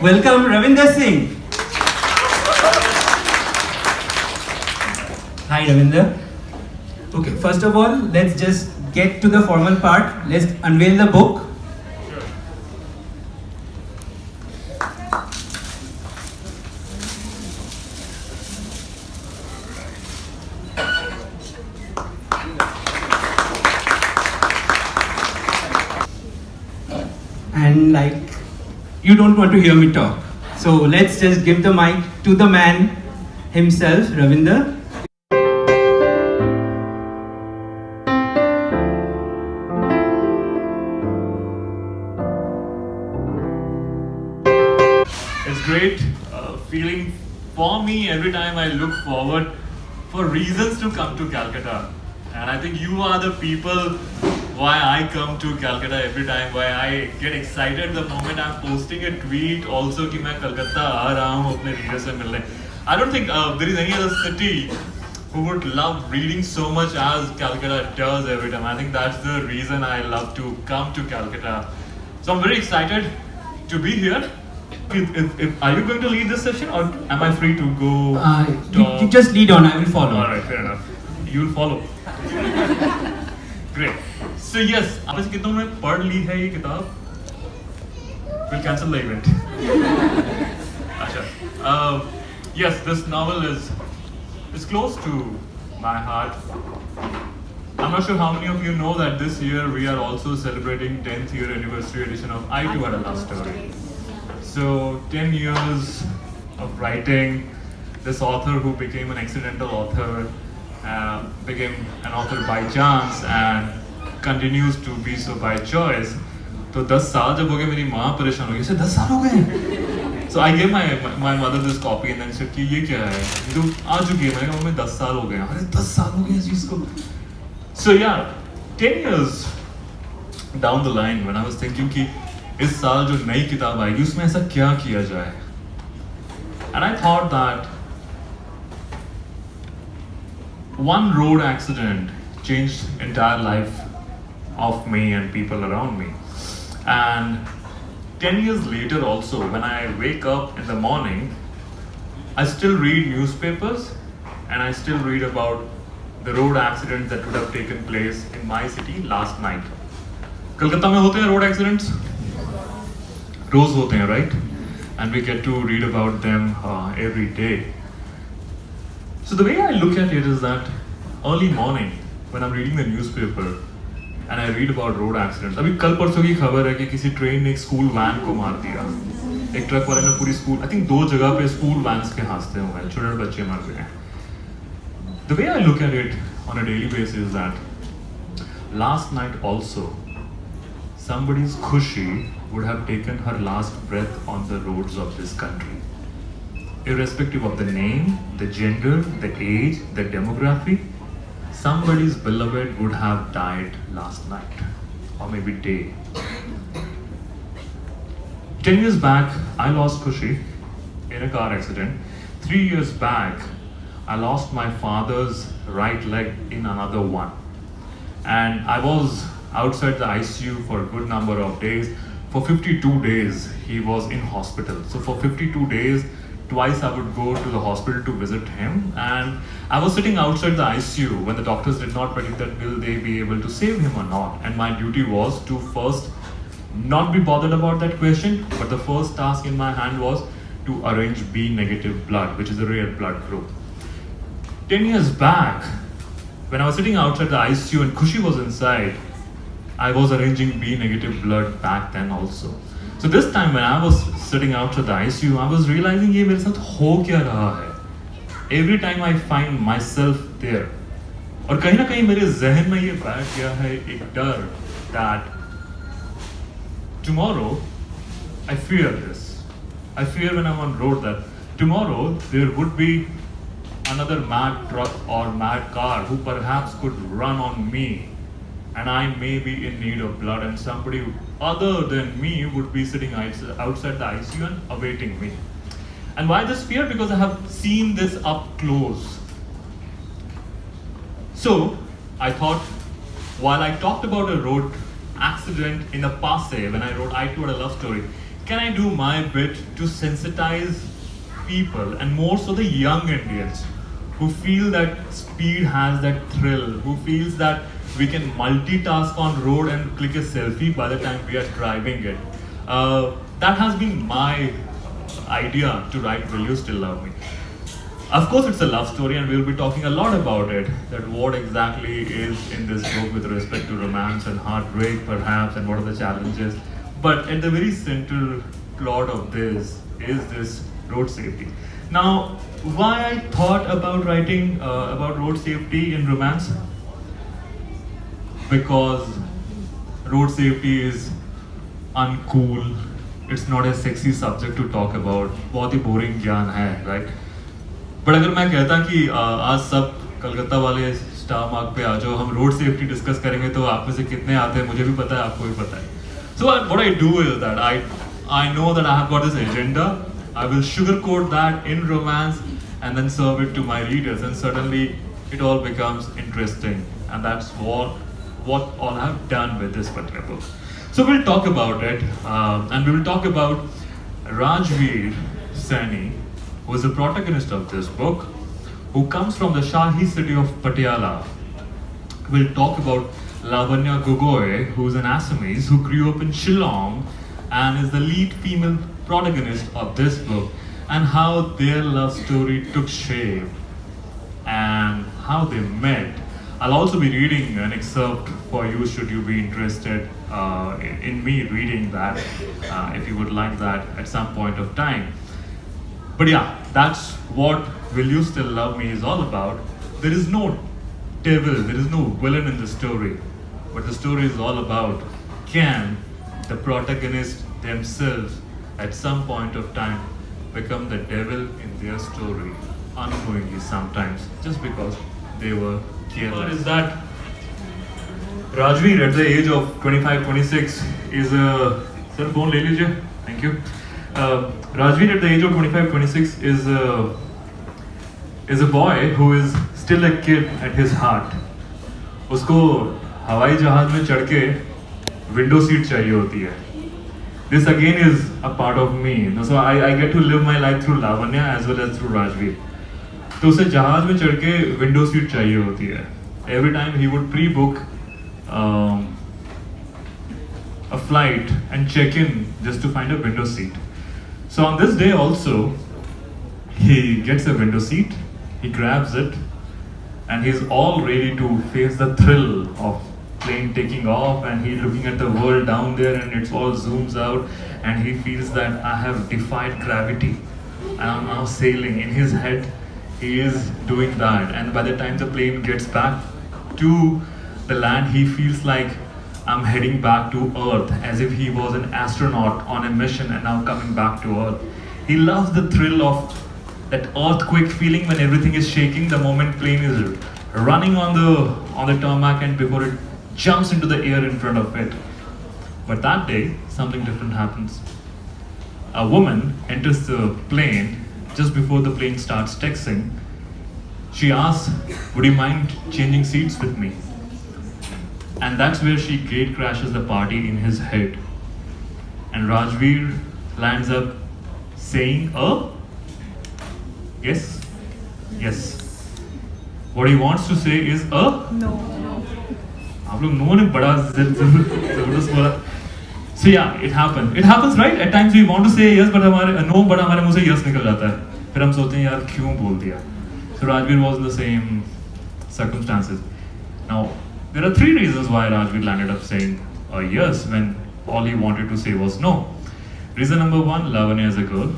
Welcome Ravinder Singh. Hi Ravinder. Okay, first of all, let's just get to the formal part. Let's unveil the book. And like, you don't want to hear me talk. So let's just give the mic to the man himself, Ravinder. It's great feeling for me every time I look forward for reasons to come to Calcutta. And I think you are the people why I come to Calcutta every time, why I get excited the moment I'm posting a tweet also कि मैं कलकत्ता आ रहा हूँ अपने reader से मिलने. I don't think there is any other city who would love reading so much as Calcutta does every time. I think that's the reason I love to come to Calcutta. So I'm very excited to be here. Are you going to lead this session or am I free to go? You just lead on, I will follow. Alright, fair enough. You'll follow. Great. So yes, आप में से कितनों ने पढ़ ली है ये किताब? We'll cancel the event. अच्छा. Yes, this novel is close to my heart. I'm not sure how many of you know that this year we are also celebrating 10th year anniversary edition of I Too Had a Love Story. So 10 years of writing, this author who became an accidental author became an author by chance and continues to be so by choice. तो 10 साल जब हो गए मेरी माँ परेशान हो गई, इसे 10 साल हो गए. So I gave my mother this copy and then said कि ये क्या है? ये तो आ चुकी है. मैंने कहा मम्मी 10 साल हो गए. अरे 10 साल हो गए इस चीज़ को. So yeah, 10 years down the line when I was thinking कि इस साल जो नई किताब आएगी उसमें ऐसा क्या किया जाए? And I thought that one road accident changed entire life of me and people around me. And 10 years later also, when I wake up in the morning, I still read newspapers and I still read about the road accidents that would have taken place in my city last night. Calcutta में होते हैं road accidents? रोज होते हैं, right? And we get to read about them every day. So the way I look at it is that early morning when I'm reading the newspaper and I read about road accidents. अभी कल परसों की खबर है कि किसी train ने एक स्कूल वैन को मार दिया. एक ट्रक वाले ने पूरी स्कूल, I think 2 जगह पे स्कूल वैन्स के हादसे हुए हैं, छोटे बच्चे मर गए. The way I look at it on a daily basis is that last night also somebody's Khushi would have taken her last breath on the roads of this country. Irrespective of the name, the gender, the age, the demography, somebody's beloved would have died last night or maybe day. 10 years back, I lost Khushi in a car accident. 3 years back, I lost my father's right leg in another one. And I was outside the ICU for a good number of days. For 52 days, he was in hospital. So for 52 days, twice I would go to the hospital to visit him. And I was sitting outside the ICU when the doctors did not predict that will they be able to save him or not. And my duty was to first not be bothered about that question, but the first task in my hand was to arrange B negative blood, which is a rare blood group. 10 years back, when I was sitting outside the ICU and Khushi was inside, I was arranging B negative blood back then also. So this time when I was sitting outside the ICU, I was realizing ये मेरे साथ हो क्या रहा है. Every time I find myself there. और कहीं ना कहीं मेरे जहन में ये बैठ गया है एक डर that tomorrow I fear this. I fear when I'm on road that tomorrow there would be another mad truck or mad car who perhaps could run on me and I may be in need of blood and somebody other than me would be sitting outside the ICU and awaiting me. And why this fear? Because I have seen this up close. So I thought, while I talked about a road accident in the passe when I wrote I Too Had a Love Story, can I do my bit to sensitize people, and more so the young Indians, who feel that speed has that thrill, who feels that we can multitask on road and click a selfie by the time we are driving it. That has been my idea to write Will You Still Love Me? Of course, it's a love story, and we'll be talking a lot about it. That what exactly is in this book with respect to romance and heartbreak, perhaps, and what are the challenges. But at the very central plot of this is this road safety. Now, why I thought about writing about road safety in romance? Because road safety is uncool. It's not a sexy subject to talk about. बहुत ही boring ज्ञान है, right? But अगर मैं कहता कि आज सब कलकत्ता वाले स्टार मार्क पे आ जाओ, हम रोड सेफ्टी डिस्कस करेंगे, तो आप में से कितने आते हैं मुझे भी पता है, आपको भी पता है. So what I do is that I know that I have got this agenda. I will sugarcoat that in romance and then serve it to my readers, and suddenly it all becomes interesting. And that's what all I have done with this particular book. So we'll talk about it, and we will talk about Ravinder Singh, who is the protagonist of this book, who comes from the Shahi city of Patiala. We'll talk about Lavanya Gogoi, who is an Assamese who grew up in Shillong and is the lead female protagonist of this book, and how their love story took shape and how they met. I'll also be reading an excerpt for you should you be interested in me reading that, if you would like that at some point of time. But yeah, that's what Will You Still Love Me is all about. There is no devil, there is no villain in the story, but the story is all about, can the protagonists themselves at some point of time become the devil in their story, unknowingly sometimes, just because they were careless. Is that Rajveer at the age of 25-26 is a... Sir, phone le lijiye. Thank you. Rajveer at the age of 25-26 is a boy who is still a kid at his heart. उसको हवाई जहाज में चढ़ के window seat चाहिए होती है. This again is a part of me. So I get to live my life through Lavanya as well as through Rajveer. तो उसे जहाज में चढ़ के विंडो सीट चाहिए होती है. Every time he would pre-book a flight and check in just to find a window seat. So on this day also, he gets a window seat, he grabs it, and he's all ready to face the thrill of plane taking off, and he's looking at the world down there, and it's all zooms out, and he feels that I have defied gravity and I'm now sailing. In his head, he is doing that, and by the time the plane gets back to the land, he feels like I'm heading back to Earth, as if he was an astronaut on a mission and now coming back to Earth. He loves the thrill of that earthquake feeling when everything is shaking, the moment plane is running on the tarmac and before it jumps into the air in front of it. But that day, something different happens. A woman enters the plane just before the plane starts taxiing. She asks, would you mind changing seats with me? And that's where she gate crashes the party in his head. And Rajveer lands up saying, oh, yes, yes. What he wants to say is, no. आप लोग no ने बड़ा जबरदस्त बोला. So yeah, it happened. It happens, right? At times we want to say yes, but हमारे no, but हमारे मुंह से yes निकल जाता है. फिर हम सोचते हैं यार क्यों बोल दिया. So Rajveer was in the same circumstances. Now, there are three reasons why Rajveer landed up saying yes when all he wanted to say was no. Reason number one, Lavanya is a girl.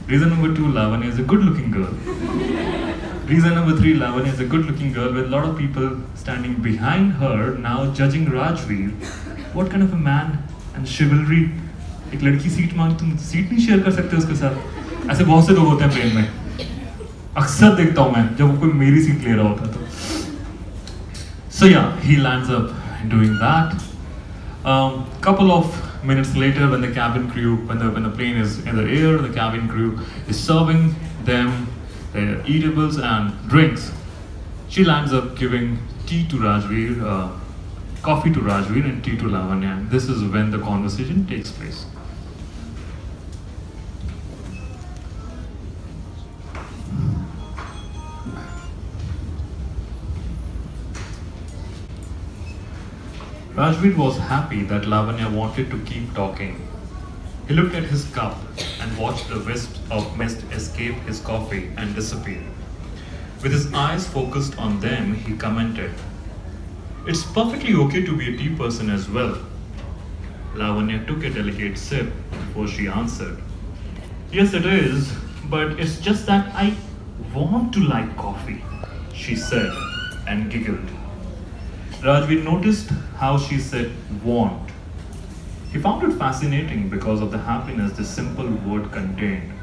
Reason number two, Lavanya is a good-looking girl. Reason number three, Lavanya is a good-looking girl with a lot of people standing behind her now judging Rajveer. What kind of a man and chivalry? एक लड़की seat मांग, तुम seat नहीं share कर सकते उसके साथ. ऐसे बहुत से लोग होते हैं प्लेन में. अक्सर देखता हूँ मैं जब कोई मेरी सीट ले रहा होता है तो. So yeah, he lands up doing that. Couple of minutes later, when the cabin crew, when the plane is in the air, the cabin crew is serving them their eatables and drinks. She lands up giving tea to Rajveer, coffee to Rajveer, and tea to Lavanya. This is when the conversation takes place. Rajveer was happy that Lavanya wanted to keep talking. He looked at his cup and watched the wisps of mist escape his coffee and disappear. With his eyes focused on them, he commented, "It's perfectly okay to be a tea person as well." Lavanya took a delicate sip before she answered, "Yes, it is, but it's just that I want to like coffee," she said and giggled. Rajveer noticed how she said want. He found it fascinating because of the happiness this simple word contained.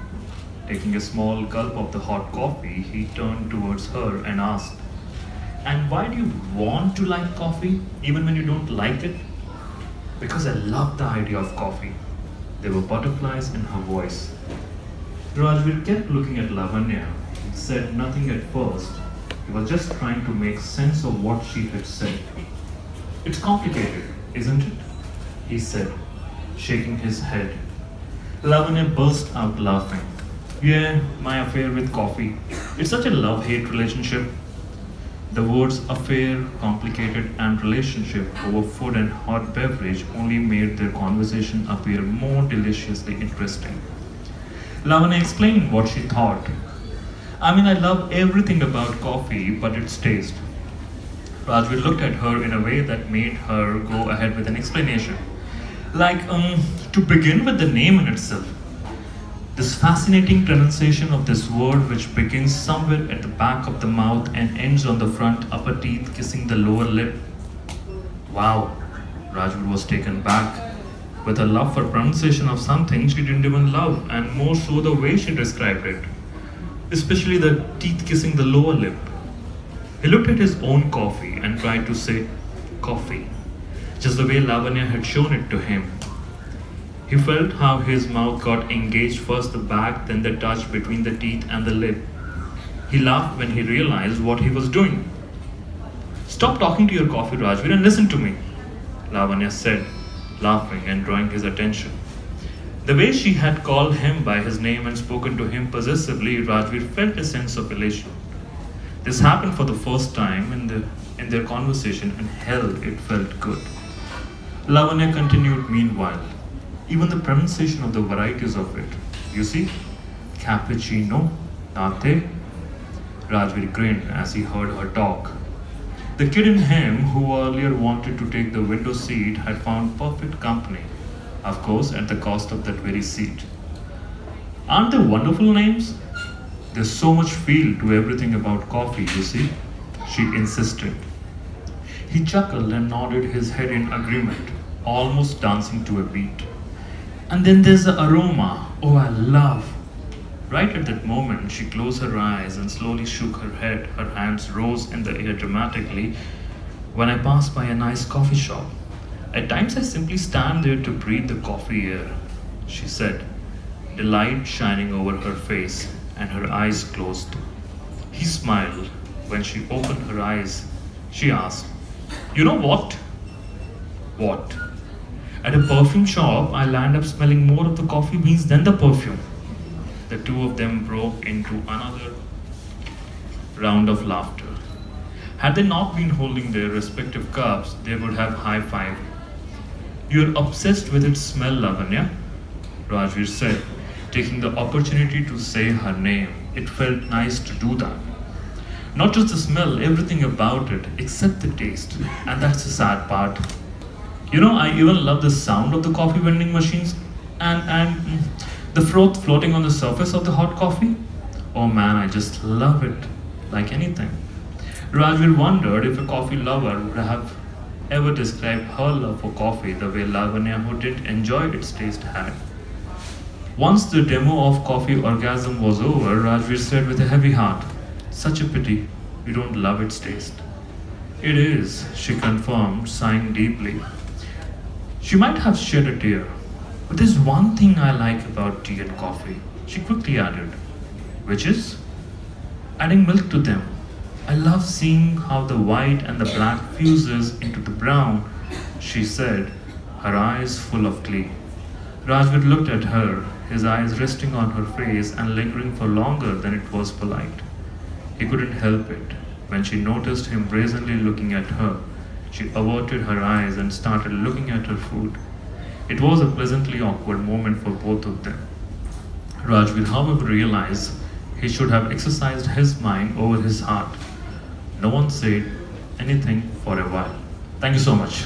Taking a small gulp of the hot coffee, he turned towards her and asked, "And why do you want to like coffee, even when you don't like it?" "Because I love the idea of coffee." There were butterflies in her voice. Rajveer kept looking at Lavanya. He said nothing at first. He was just trying to make sense of what she had said. "It's complicated, isn't it?" he said, shaking his head. Lavanya burst out laughing. "Yeah, my affair with coffee. It's such a love-hate relationship." The words affair, complicated, and relationship over food and hot beverage only made their conversation appear more deliciously interesting. Lavanya explained what she thought. "I mean, I love everything about coffee, but its taste." Rajveer looked at her in a way that made her go ahead with an explanation. To begin with the name in itself. This fascinating pronunciation of this word, which begins somewhere at the back of the mouth and ends on the front upper teeth, kissing the lower lip. Wow, Rajveer was taken back. With her love for pronunciation of something she didn't even love, and more so the way she described it, especially the teeth kissing the lower lip. He looked at his own coffee and tried to say coffee, just the way Lavanya had shown it to him. He felt how his mouth got engaged, first the back, then the touch between the teeth and the lip. He laughed when he realized what he was doing. "Stop talking to your coffee, Rajveer, and listen to me," Lavanya said, laughing and drawing his attention. The way she had called him by his name and spoken to him possessively, Rajveer felt a sense of elation. This happened for the first time in their conversation, and hell, it felt good. Lavanya continued meanwhile. Even the pronunciation of the varieties of it. "You see? Cappuccino, latte." Rajveer grinned as he heard her talk. The kid in him, who earlier wanted to take the window seat, had found perfect company, of course, at the cost of that very seat. "Aren't they wonderful names? There's so much feel to everything about coffee, you see," she insisted. He chuckled and nodded his head in agreement, almost dancing to a beat. "And then there's the aroma. Oh, I love." Right at that moment, she closed her eyes and slowly shook her head. Her hands rose in the air dramatically. "When I pass by a nice coffee shop, at times I simply stand there to breathe the coffee air," she said, delight shining over her face, and her eyes closed. He smiled. When she opened her eyes, she asked, "You know what?" "What?" "At a perfume shop, I land up smelling more of the coffee beans than the perfume." The two of them broke into another round of laughter. Had they not been holding their respective cups, they would have high-fived. "You're obsessed with its smell, Lavanya," Rajveer said, taking the opportunity to say her name. It felt nice to do that. Not just the smell, everything about it, except the taste. And that's the sad part. You know, I even love the sound of the coffee vending machines and the froth floating on the surface of the hot coffee. Oh man, I just love it like anything. Rajveer wondered if a coffee lover would have ever described her love for coffee the way Lavanya, who didn't enjoy its taste, had. Once the demo of coffee orgasm was over, Rajveer said with a heavy heart, "Such a pity you don't love its taste." "It is," she confirmed, sighing deeply. She might have shed a tear. "But there's one thing I like about tea and coffee," she quickly added. "Which is?" "Adding milk to them. I love seeing how the white and the black fuses into the brown," she said, her eyes full of glee. Rajveer looked at her, his eyes resting on her face and lingering for longer than it was polite. He couldn't help it. When she noticed him brazenly looking at her, She averted her eyes and started looking at her food. It was a pleasantly awkward moment for both of them. Rajveer, however, realized he should have exercised his mind over his heart. No one said anything for a while. Thank you so much.